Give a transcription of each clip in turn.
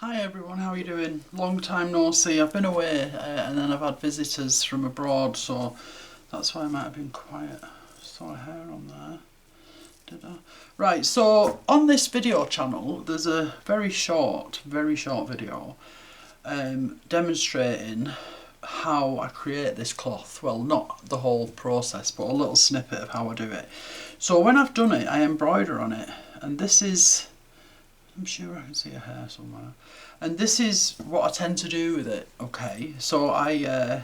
Hi everyone, how are you doing? Long time no see. I've been away and then I've had visitors from abroad, so that's why I might have been quiet. Saw a hair on there. Did I? Right, so on this video channel there's a very short video demonstrating how I create this cloth. Well, not the whole process, but a little snippet of how I do it. So when I've done it, I embroider on it, and this is, I'm sure I can see a hair somewhere. And this is what I tend to do with it, okay? So I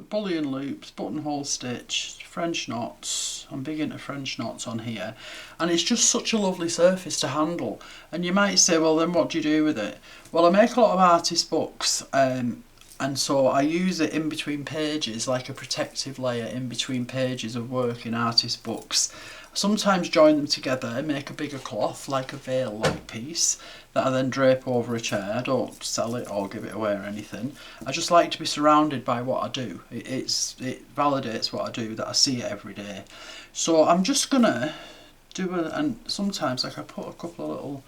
bullion loops, buttonhole stitch, French knots. I'm big into French knots on here. And it's just such a lovely surface to handle. And you might say, well then what do you do with it? Well, I make a lot of artist books, and so I use it in between pages, like a protective layer in between pages of work in artist books. Sometimes join them together and make a bigger cloth, like a veil-like piece, that I then drape over a chair. I don't sell it or give it away or anything. I just like to be surrounded by what I do. It validates what I do, that I see it every day. So I'm just gonna do and sometimes like I put a couple of little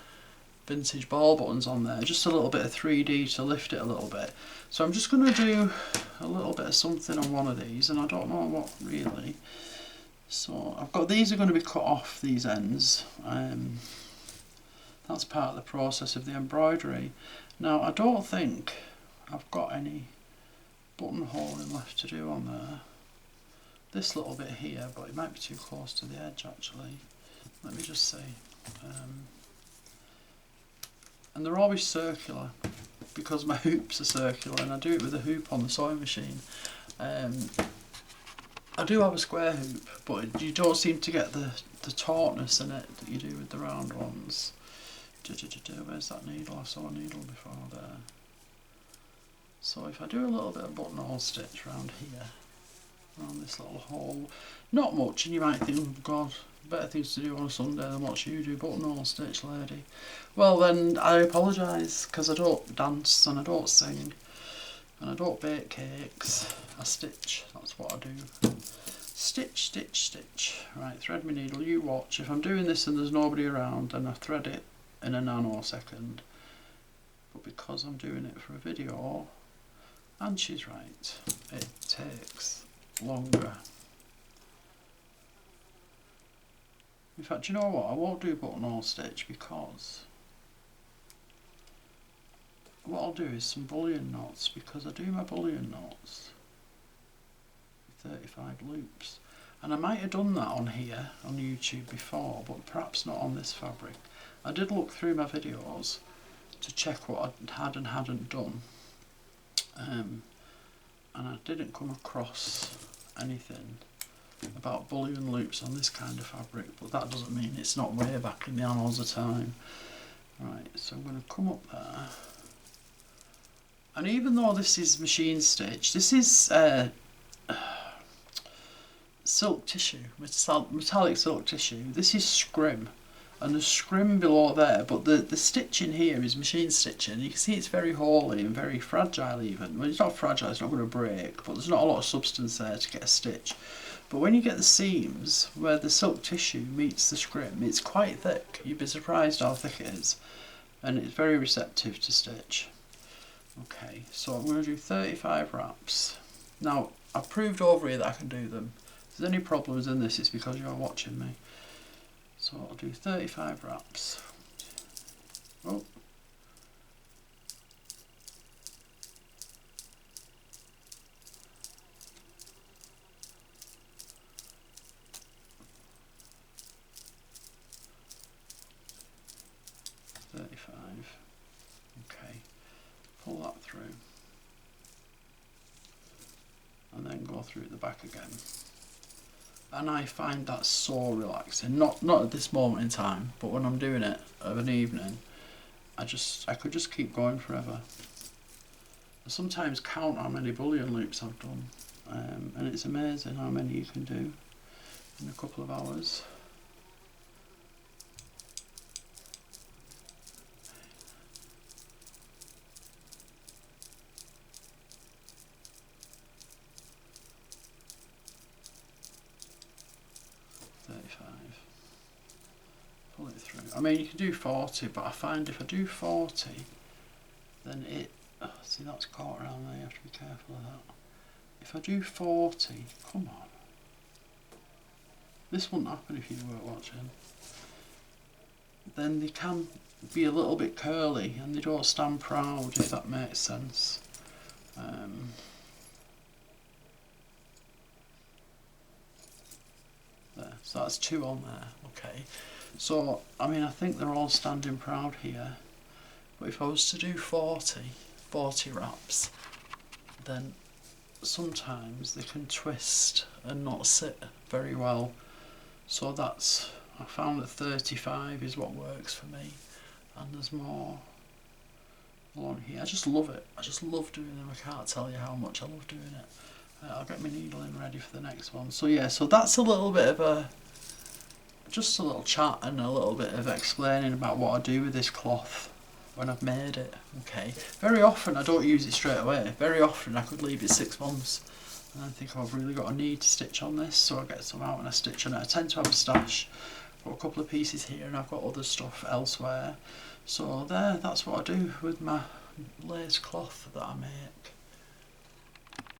vintage ball buttons on there, just a little bit of 3D to lift it a little bit. So I'm just gonna do a little bit of something on one of these, and I don't know what really. So I've got, these are going to be cut off, these ends. That's part of the process of the embroidery. Now I don't think I've got any buttonholing left to do on there. This little bit here, but it might be too close to the edge actually. Let me just see. And they're always circular because my hoops are circular, and I do it with a hoop on the sewing machine. I do have a square hoop, but you don't seem to get the tautness in it that you do with the round ones. Where's that needle? I saw a needle before there. So if I do a little bit of buttonhole stitch around here, around this little hole, not much, and you might think, oh God, better things to do on a Sunday than what you do, buttonhole stitch, lady. Well then, I apologise, because I don't dance and I don't sing and I don't bake cakes. I stitch, that's what I do. Stitch, stitch, stitch. Right, thread my needle, you watch. If I'm doing this and there's nobody around, then I thread it in a nanosecond. But because I'm doing it for a video, and she's right, it takes longer. In fact, you know what, I won't do buttonhole stitch, because what I'll do is some bullion knots, because I do my bullion knots 35 loops, and I might have done that on here on YouTube before, but perhaps not on this fabric. I did look through my videos to check what I had and hadn't done, and I didn't come across anything about bullion loops on this kind of fabric, but that doesn't mean it's not way back in the annals of time. Right, so I'm going to come up there, and even though this is machine stitch, this is silk tissue, metallic silk tissue. This is scrim, and there's scrim below there, but the stitching here is machine stitching. You can see it's very holy and very fragile even. Well, it's not fragile, it's not going to break, but there's not a lot of substance there to get a stitch. But when you get the seams where the silk tissue meets the scrim, it's quite thick. You'd be surprised how thick it is, and it's very receptive to stitch. Okay, so I'm going to do 35 wraps. Now, I've proved over here that I can do them. If there's any problems in this, it's because you're watching me. So I'll do 35 wraps. Oh. Okay, pull that through, and then go through the back again. And I find that so relaxing. Not at this moment in time, but when I'm doing it of an evening, I could just keep going forever. I sometimes count how many bullion loops I've done, and it's amazing how many you can do in a couple of hours. Pull it through. mean, you can do 40, but I find if I do 40, then it, see that's caught around there, you have to be careful of that. If I do 40, come on. This wouldn't happen if you weren't watching. Then they can be a little bit curly and they don't stand proud, if that makes sense. There, so that's 2 on there, okay. So, I mean, I think they're all standing proud here. But if I was to do 40 wraps, then sometimes they can twist and not sit very well. So that's, I found that 35 is what works for me. And there's more along here. I just love it. I just love doing them. I can't tell you how much I love doing it. I'll get my needle in ready for the next one. So yeah, so that's a little bit of just a little chat and a little bit of explaining about what I do with this cloth when I've made it. Okay. Very often I don't use it straight away. Very often I could leave it 6 months and I think I've really got a need to stitch on this, so I get some out and I stitch on it. I tend to have a stash. I've got a couple of pieces here and I've got other stuff elsewhere. So there, that's what I do with my lace cloth that I make.